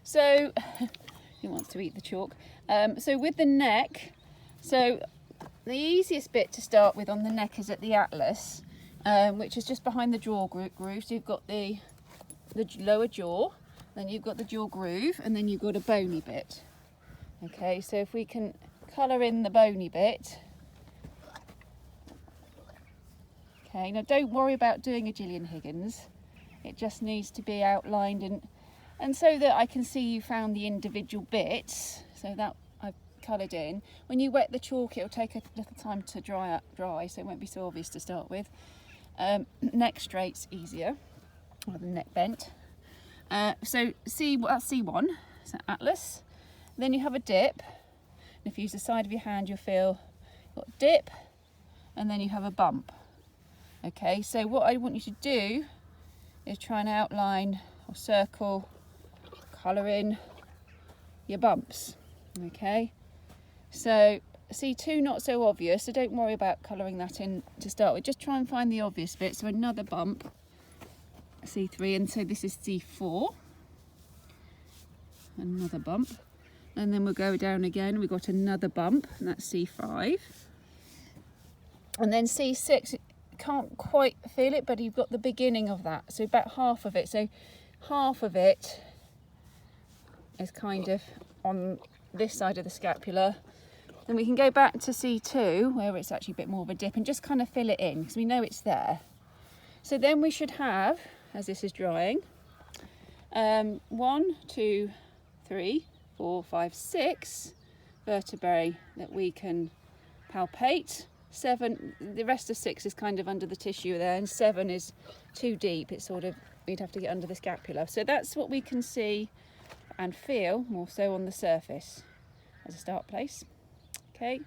So he wants to eat the chalk. So with the neck, so the easiest bit to start with on the neck is at the atlas, which is just behind the jaw groove. So you've got the lower jaw, then you've got the jaw groove, and then you've got a bony bit. Okay, so if we can colour in the bony bit. Okay, now don't worry about doing a Gillian Higgins. It just needs to be outlined and so that I can see you found the individual bits. So that I've coloured in. When you wet the chalk, it'll take a little time to dry, so it won't be so obvious to start with. Neck straight's easier, or the neck bent. So that's C1, so atlas. Then you have a dip. And if you use the side of your hand, you'll feel you've got dip, and then you have a bump. Okay, so what I want you to do is try and outline or circle, colour in your bumps. Okay, so C2 not so obvious, so don't worry about colouring that in to start with. Just try and find the obvious bit. So another bump, C3, and so this is C4. Another bump, and then we'll go down again. We've got another bump, and that's C5. And then C6, can't quite feel it, but you've got the beginning of that, so about half of it. So half of it is kind of on this side of the scapula. Then we can go back to C2 where it's actually a bit more of a dip and just kind of fill it in because we know it's there. So then we should have, as this is drying, 1, 2, 3, 4, 5, 6 vertebrae that we can palpate. 7, the rest of 6 is kind of under the tissue there, and 7 is too deep. It's sort of, we'd have to get under the scapula. So that's what we can see and feel more so on the surface as a start place. Okay.